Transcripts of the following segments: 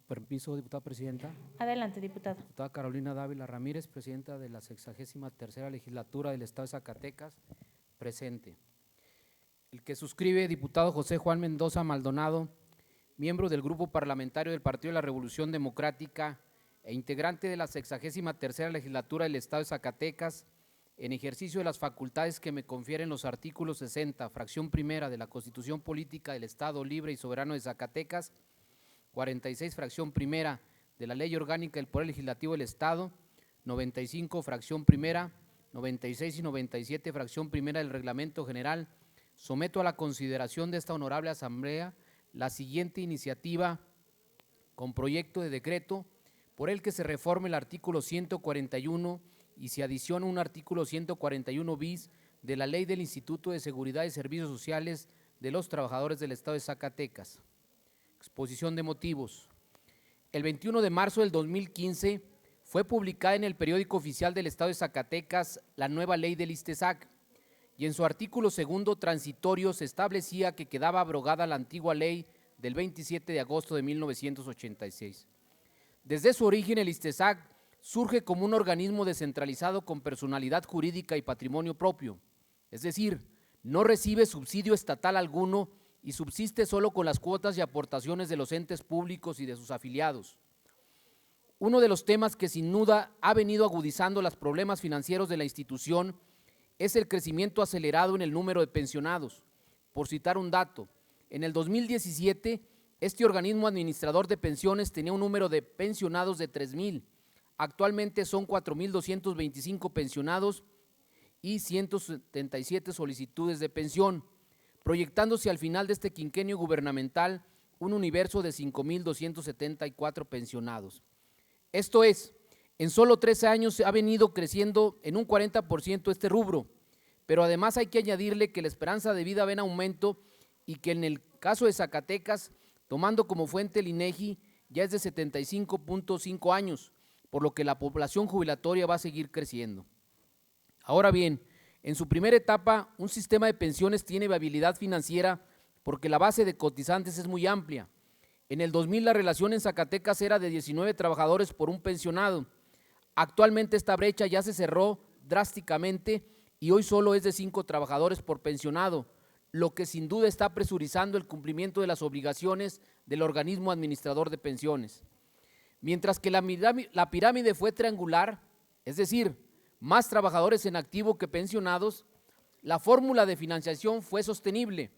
Permiso, diputada presidenta. Adelante, diputado. Diputada Carolina Dávila Ramírez, presidenta de la 63ª Legislatura del Estado de Zacatecas, presente. El que suscribe, diputado José Juan Mendoza Maldonado, miembro del Grupo Parlamentario del Partido de la Revolución Democrática e integrante de la 63ª Legislatura del Estado de Zacatecas, en ejercicio de las facultades que me confieren los artículos 60, fracción primera de la Constitución Política del Estado Libre y Soberano de Zacatecas, 46, fracción primera de la Ley Orgánica del Poder Legislativo del Estado, 95, fracción primera, 96 y 97, fracción primera del Reglamento General, someto a la consideración de esta honorable Asamblea la siguiente iniciativa con proyecto de decreto por el que se reforme el artículo 141 y se adiciona un artículo 141 bis de la Ley del Instituto de Seguridad y Servicios Sociales de los Trabajadores del Estado de Zacatecas. Exposición de motivos. El 21 de marzo del 2015 fue publicada en el periódico oficial del Estado de Zacatecas la nueva ley del ISTESAC, y en su artículo segundo transitorio se establecía que quedaba abrogada la antigua ley del 27 de agosto de 1986. Desde su origen, el ISTESAC surge como un organismo descentralizado con personalidad jurídica y patrimonio propio, es decir, no recibe subsidio estatal alguno y subsiste solo con las cuotas y aportaciones de los entes públicos y de sus afiliados. Uno de los temas que sin duda ha venido agudizando los problemas financieros de la institución es el crecimiento acelerado en el número de pensionados. Por citar un dato, en el 2017 este organismo administrador de pensiones tenía un número de pensionados de 3,000, actualmente son 4,225 pensionados y 177 solicitudes de pensión, proyectándose al final de este quinquenio gubernamental un universo de 5,274 pensionados. Esto es, en solo 13 años ha venido creciendo en un 40% este rubro, pero además hay que añadirle que la esperanza de vida va en aumento y que en el caso de Zacatecas, tomando como fuente el INEGI, ya es de 75.5 años, por lo que la población jubilatoria va a seguir creciendo. Ahora bien, en su primera etapa, un sistema de pensiones tiene viabilidad financiera porque la base de cotizantes es muy amplia. En el 2000 la relación en Zacatecas era de 19 trabajadores por un pensionado. Actualmente esta brecha ya se cerró drásticamente y hoy solo es de 5 trabajadores por pensionado, lo que sin duda está presurizando el cumplimiento de las obligaciones del organismo administrador de pensiones. Mientras que la pirámide fue triangular, es decir, más trabajadores en activo que pensionados, la fórmula de financiación fue sostenible.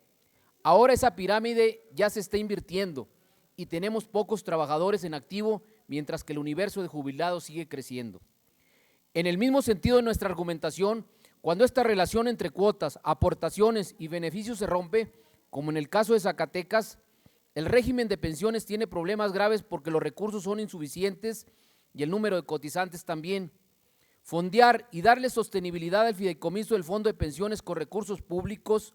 Ahora esa pirámide ya se está invirtiendo y tenemos pocos trabajadores en activo, mientras que el universo de jubilados sigue creciendo. En el mismo sentido de nuestra argumentación, cuando esta relación entre cuotas, aportaciones y beneficios se rompe, como en el caso de Zacatecas, el régimen de pensiones tiene problemas graves porque los recursos son insuficientes y el número de cotizantes también. Fondear y darle sostenibilidad al fideicomiso del Fondo de Pensiones con recursos públicos,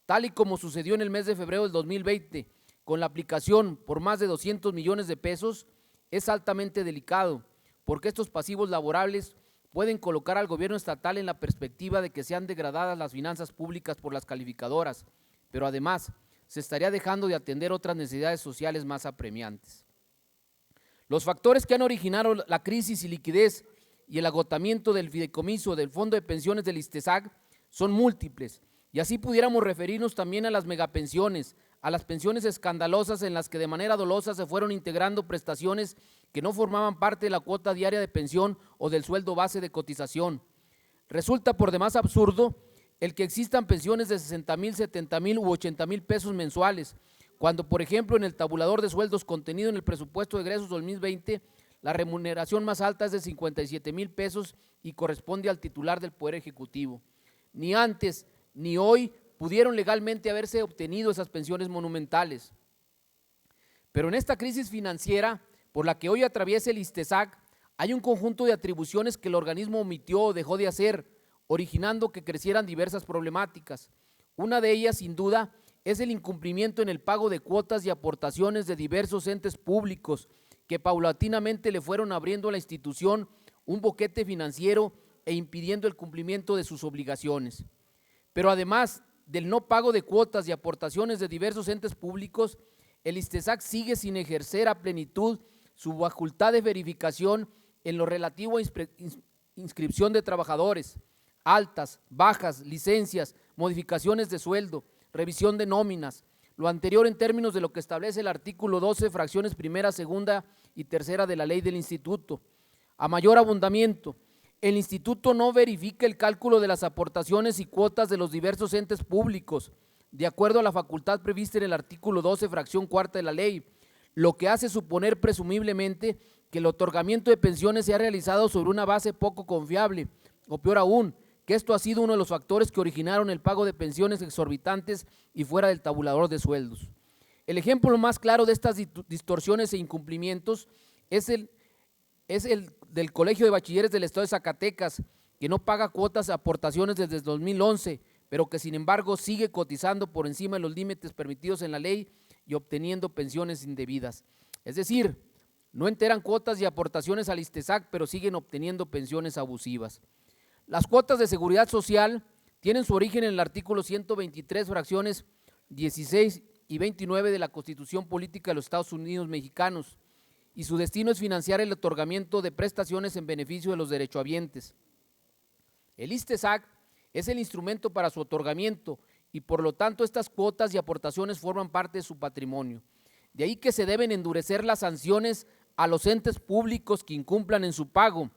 tal y como sucedió en el mes de febrero del 2020, con la aplicación por más de 200 millones de pesos, es altamente delicado, porque estos pasivos laborables pueden colocar al gobierno estatal en la perspectiva de que sean degradadas las finanzas públicas por las calificadoras, pero además se estaría dejando de atender otras necesidades sociales más apremiantes. Los factores que han originado la crisis y liquidez y el agotamiento del fideicomiso del Fondo de Pensiones del ISTESAC son múltiples, y así pudiéramos referirnos también a las megapensiones, a las pensiones escandalosas en las que de manera dolosa se fueron integrando prestaciones que no formaban parte de la cuota diaria de pensión o del sueldo base de cotización. Resulta por demás absurdo el que existan pensiones de 60,000, 70,000 u 80,000 pesos mensuales, cuando por ejemplo en el tabulador de sueldos contenido en el presupuesto de egresos 2020, la remuneración más alta es de 57,000 pesos y corresponde al titular del Poder Ejecutivo. Ni antes ni hoy pudieron legalmente haberse obtenido esas pensiones monumentales. Pero en esta crisis financiera por la que hoy atraviesa el ISTESAC, hay un conjunto de atribuciones que el organismo omitió o dejó de hacer, originando que crecieran diversas problemáticas. Una de ellas, sin duda, es el incumplimiento en el pago de cuotas y aportaciones de diversos entes públicos que paulatinamente le fueron abriendo a la institución un boquete financiero e impidiendo el cumplimiento de sus obligaciones. Pero además del no pago de cuotas y aportaciones de diversos entes públicos, el ISTESAC sigue sin ejercer a plenitud su facultad de verificación en lo relativo a inscripción de trabajadores, altas, bajas, licencias, modificaciones de sueldo, revisión de nóminas, lo anterior en términos de lo que establece el artículo 12, fracciones primera, segunda y tercera de la ley del instituto. A mayor abundamiento, el instituto no verifica el cálculo de las aportaciones y cuotas de los diversos entes públicos, de acuerdo a la facultad prevista en el artículo 12, fracción cuarta de la ley, lo que hace suponer presumiblemente que el otorgamiento de pensiones se ha realizado sobre una base poco confiable, o peor aún, que esto ha sido uno de los factores que originaron el pago de pensiones exorbitantes y fuera del tabulador de sueldos. El ejemplo más claro de estas distorsiones e incumplimientos es el del Colegio de Bachilleres del Estado de Zacatecas, que no paga cuotas de aportaciones desde el 2011, pero que sin embargo sigue cotizando por encima de los límites permitidos en la ley y obteniendo pensiones indebidas. Es decir, no enteran cuotas y aportaciones al ISTESAC, pero siguen obteniendo pensiones abusivas. Las cuotas de seguridad social tienen su origen en el artículo 123, fracciones 16 y 29 de la Constitución Política de los Estados Unidos Mexicanos, y su destino es financiar el otorgamiento de prestaciones en beneficio de los derechohabientes. El ISTESAC es el instrumento para su otorgamiento y por lo tanto estas cuotas y aportaciones forman parte de su patrimonio. De ahí que se deben endurecer las sanciones a los entes públicos que incumplan en su pago.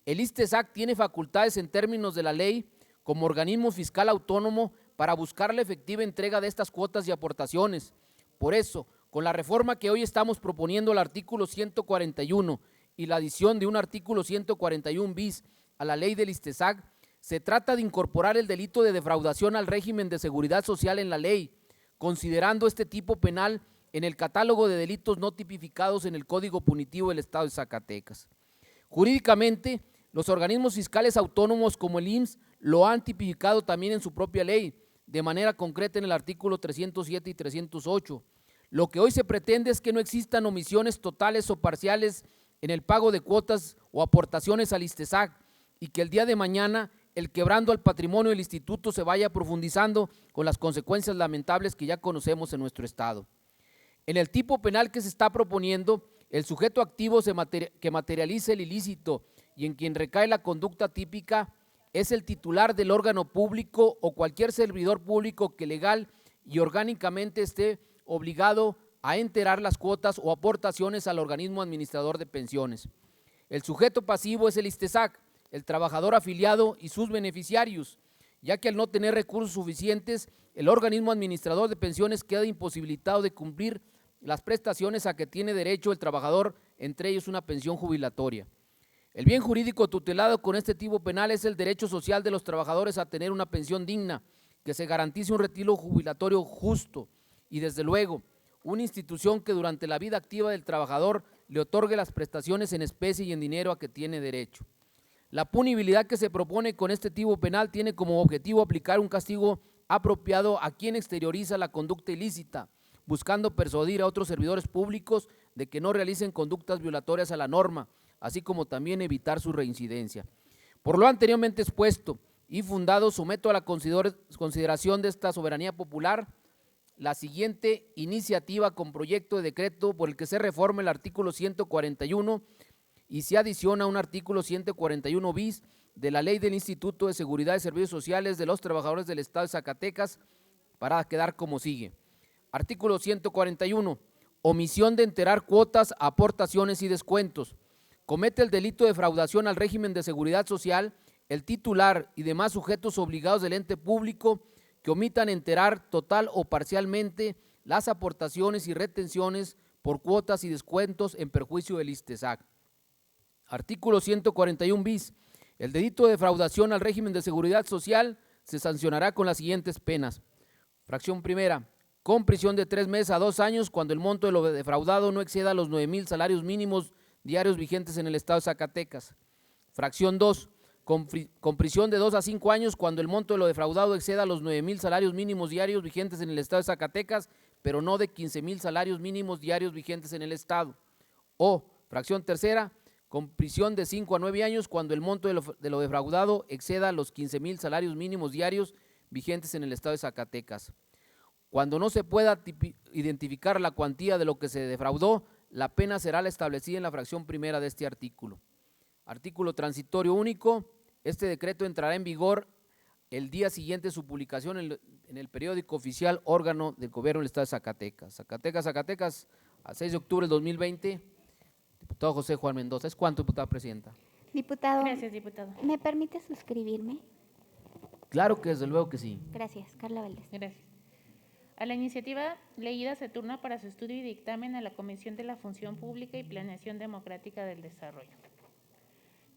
El ISTESAC tiene facultades en términos de la ley como organismo fiscal autónomo para buscar la efectiva entrega de estas cuotas y aportaciones. Por eso, con la reforma que hoy estamos proponiendo al artículo 141 y la adición de un artículo 141 bis a la ley del ISTESAC, se trata de incorporar el delito de defraudación al régimen de seguridad social en la ley, considerando este tipo penal en el catálogo de delitos no tipificados en el Código Punitivo del Estado de Zacatecas. Jurídicamente, los organismos fiscales autónomos como el IMSS lo han tipificado también en su propia ley, de manera concreta en el artículo 307 y 308. Lo que hoy se pretende es que no existan omisiones totales o parciales en el pago de cuotas o aportaciones al ISTESAC y que el día de mañana el quebrando al patrimonio del instituto se vaya profundizando con las consecuencias lamentables que ya conocemos en nuestro estado. En el tipo penal que se está proponiendo, el sujeto activo que materializa el ilícito y en quien recae la conducta típica es el titular del órgano público o cualquier servidor público que legal y orgánicamente esté obligado a enterar las cuotas o aportaciones al organismo administrador de pensiones. El sujeto pasivo es el ISTESAC, el trabajador afiliado y sus beneficiarios, ya que al no tener recursos suficientes, el organismo administrador de pensiones queda imposibilitado de cumplir las prestaciones a que tiene derecho el trabajador, entre ellos una pensión jubilatoria. El bien jurídico tutelado con este tipo penal es el derecho social de los trabajadores a tener una pensión digna, que se garantice un retiro jubilatorio justo y desde luego una institución que durante la vida activa del trabajador le otorgue las prestaciones en especie y en dinero a que tiene derecho. La punibilidad que se propone con este tipo penal tiene como objetivo aplicar un castigo apropiado a quien exterioriza la conducta ilícita, buscando persuadir a otros servidores públicos de que no realicen conductas violatorias a la norma, así como también evitar su reincidencia. Por lo anteriormente expuesto y fundado, someto a la consideración de esta soberanía popular la siguiente iniciativa con proyecto de decreto por el que se reforma el artículo 141 y se adiciona un artículo 141 bis de la Ley del Instituto de Seguridad y Servicios Sociales de los Trabajadores del Estado de Zacatecas para quedar como sigue. Artículo 141. Omisión de enterar cuotas, aportaciones y descuentos. Comete el delito de defraudación al régimen de seguridad social el titular y demás sujetos obligados del ente público que omitan enterar total o parcialmente las aportaciones y retenciones por cuotas y descuentos en perjuicio del ISTESAC. Artículo 141 bis. El delito de defraudación al régimen de seguridad social se sancionará con las siguientes penas. Fracción primera, con prisión de 3 meses a 2 años cuando el monto de lo defraudado no exceda los 9,000 salarios mínimos diarios vigentes en el estado de Zacatecas. Fracción 2, con prisión de 2 a 5 años cuando el monto de lo defraudado exceda los 9,000 salarios mínimos diarios vigentes en el estado de Zacatecas, pero no de 15,000 salarios mínimos diarios vigentes en el estado. O, fracción tercera, con prisión de 5 a 9 años cuando el monto de lo defraudado exceda los 15,000 salarios mínimos diarios vigentes en el estado de Zacatecas. Cuando no se pueda identificar la cuantía de lo que se defraudó, La pena será la establecida en la fracción primera de este artículo. Artículo transitorio único. Este decreto entrará en vigor el día siguiente de su publicación en el periódico oficial órgano del gobierno del estado de Zacatecas. Zacatecas, a 6 de octubre del 2020. Diputado José Juan Mendoza. ¿Es cuánto, diputada presidenta? Diputado. Gracias, diputado. ¿Me permite suscribirme? Claro que desde luego que sí. Gracias, Carla Valdés. Gracias. A la iniciativa leída se turna para su estudio y dictamen a la Comisión de la Función Pública y Planeación Democrática del Desarrollo.